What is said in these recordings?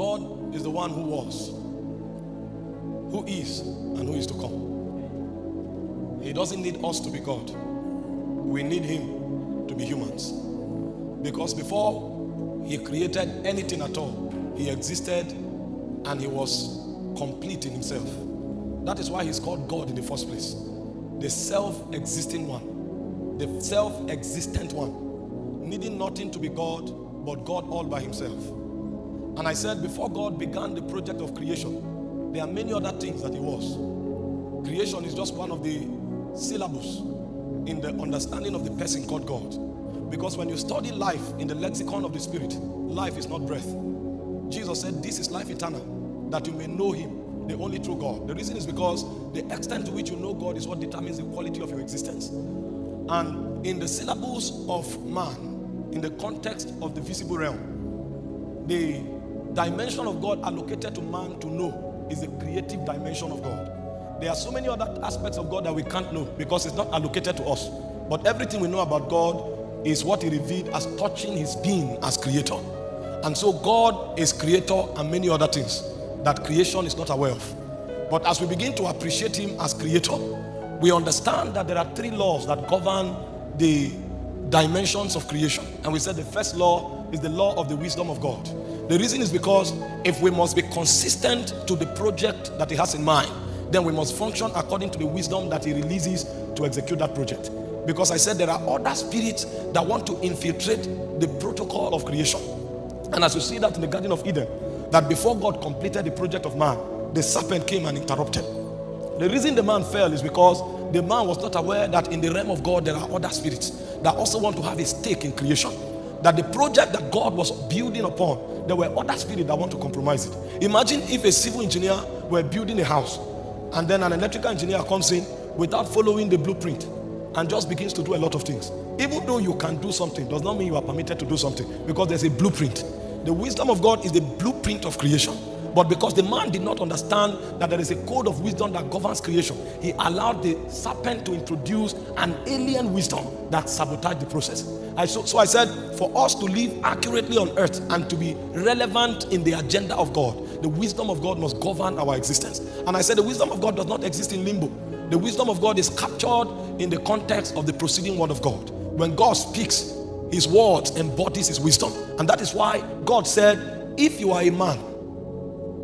God is the one who was, who is, and who is to come. He doesn't need us to be God. We need him to be humans. Because before he created anything at all, he existed and he was complete in himself. That is why he's called God in the first place. The self-existing one. The self-existent one. Needing nothing to be God, but God all by himself. And I said, before God began the project of creation, there are many other things that he was. Creation is just one of the syllables in the understanding of the person called God. Because when you study life in the lexicon of the Spirit, life is not breath. Jesus said, this is life eternal, that you may know him, the only true God. The reason is because the extent to which you know God is what determines the quality of your existence. And in the syllables of man, in the context of the visible realm, the dimension of God allocated to man to know is the creative dimension of God. There are so many other aspects of God that we can't know because it's not allocated to us. But everything we know about God is what he revealed as touching his being as creator. And so God is creator and many other things that creation is not aware of. But as we begin to appreciate him as creator, we understand that there are three laws that govern the dimensions of creation. And we said the first law is the law of the wisdom of God. The reason is because if we must be consistent to the project that he has in mind, then we must function according to the wisdom that he releases to execute that project. Because I said there are other spirits that want to infiltrate the protocol of creation. And as you see that in the Garden of Eden, that before God completed the project of man, the serpent came and interrupted. The reason the man fell is because the man was not aware that in the realm of God there are other spirits that also want to have a stake in creation. That the project that God was building upon, there were other spirits that want to compromise it. Imagine if a civil engineer were building a house and then an electrical engineer comes in without following the blueprint and just begins to do a lot of things. Even though you can do something, does not mean you are permitted to do something, because there's a blueprint. The wisdom of God is the blueprint of creation. But because the man did not understand that there is a code of wisdom that governs creation, he allowed the serpent to introduce an alien wisdom that sabotaged the process. So I said, for us to live accurately on earth and to be relevant in the agenda of God, the wisdom of God must govern our existence. And I said the wisdom of God does not exist in limbo. The wisdom of God is captured in the context of the proceeding word of God. When God speaks, his words embodies his wisdom. And that is why God said, if you are a man,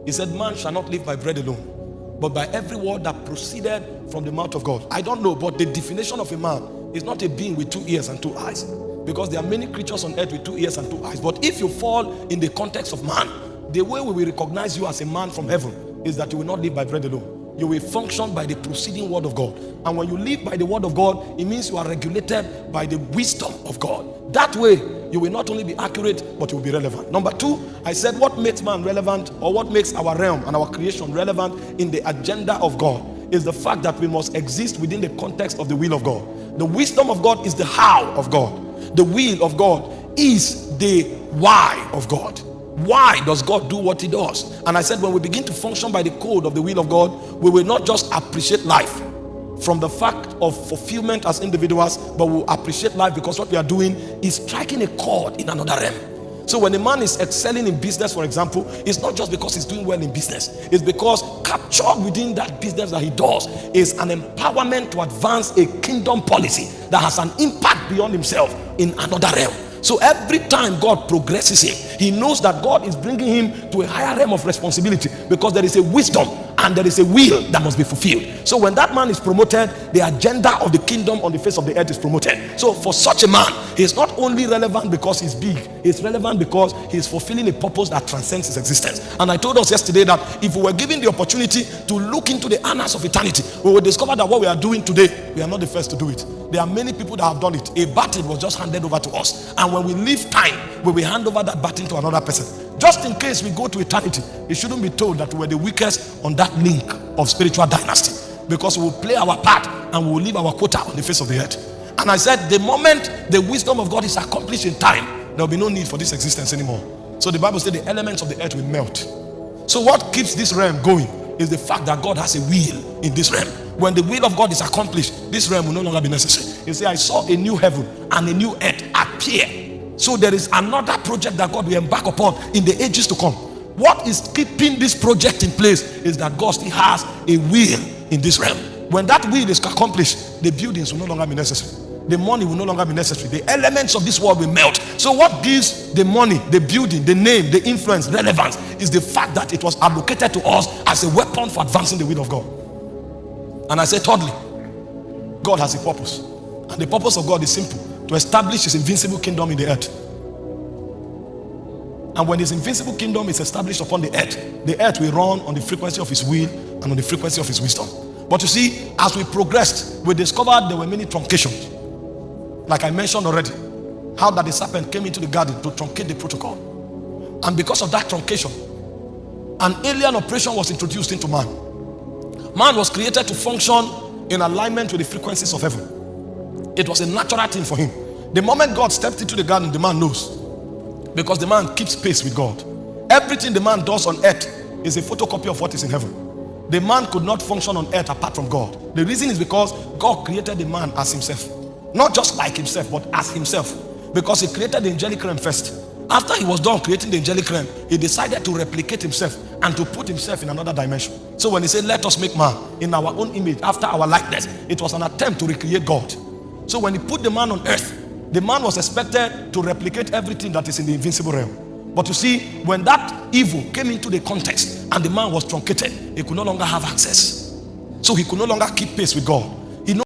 he said, man shall not live by bread alone, but by every word that proceeded from the mouth of God. I don't know, but the definition of a man is not a being with 2 ears and 2 eyes. Because there are many creatures on earth with 2 ears and 2 eyes. But if you fall in the context of man, the way we will recognize you as a man from heaven is that you will not live by bread alone. You will function by the proceeding word of God. And when you live by the word of God, it means you are regulated by the wisdom of God. That way, you will not only be accurate, but you will be relevant. Number two, I said what makes man relevant, or what makes our realm and our creation relevant in the agenda of God, is the fact that we must exist within the context of the will of God. The wisdom of God is the how of God. The will of God is the why of God. Why does God do what he does? And I said when we begin to function by the code of the will of God, we will not just appreciate life from the fact of fulfillment as individuals, but we'll appreciate life because what we are doing is striking a chord in another realm. So when a man is excelling in business, for example, it's not just because he's doing well in business. It's because captured within that business that he does is an empowerment to advance a kingdom policy that has an impact beyond himself in another realm. So every time God progresses him, he knows that God is bringing him to a higher realm of responsibility because there is a wisdom and there is a will that must be fulfilled. So when that man is promoted, the agenda of the kingdom on the face of the earth is promoted. So for such a man, he is not only relevant because he's big, he's relevant because he's fulfilling a purpose that transcends his existence. And I told us yesterday that if we were given the opportunity to look into the annals of eternity, we will discover that what we are doing today, we are not the first to do it. There are many people that have done it. A baton was just handed over to us, and when we leave time, we will hand over that baton to another person. Just in case we go to eternity, it shouldn't be told that we were the weakest on that link of spiritual dynasty, because we will play our part and we will leave our quota on the face of the earth. And I said the moment the wisdom of God is accomplished in time, there will be no need for this existence anymore. So the Bible said the elements of the earth will melt. So what keeps this realm going is the fact that God has a will in this realm. When the will of God is accomplished, this realm will no longer be necessary. You see, I saw a new heaven and a new earth appear. So there is another project that God will embark upon in the ages to come. What is keeping this project in place is that God still has a will in this realm. When that will is accomplished, the buildings will no longer be necessary. The money will no longer be necessary. The elements of this world will melt. So what gives the money, the building, the name, the influence, relevance is the fact that it was allocated to us as a weapon for advancing the will of God. And I say thirdly, God has a purpose. And the purpose of God is simple: to establish his invincible kingdom in the earth. And when his invincible kingdom is established upon the earth will run on the frequency of his will and on the frequency of his wisdom. But you see, as we progressed, we discovered there were many truncations. Like I mentioned already, how that the serpent came into the garden to truncate the protocol. And because of that truncation, an alien operation was introduced into man. Man was created to function in alignment with the frequencies of heaven. It was a natural thing for him. The moment God stepped into the garden, the man knows. Because the man keeps pace with God. Everything the man does on earth is a photocopy of what is in heaven. The man could not function on earth apart from God. The reason is because God created the man as himself. Not just like himself, but as himself. Because he created the angelic realm first. After he was done creating the angelic realm, he decided to replicate himself and to put himself in another dimension. So when he said, let us make man in our own image, after our likeness, it was an attempt to recreate God. So when he put the man on earth, the man was expected to replicate everything that is in the invincible realm. But you see, when that evil came into the context and the man was truncated, he could no longer have access. So he could no longer keep pace with God.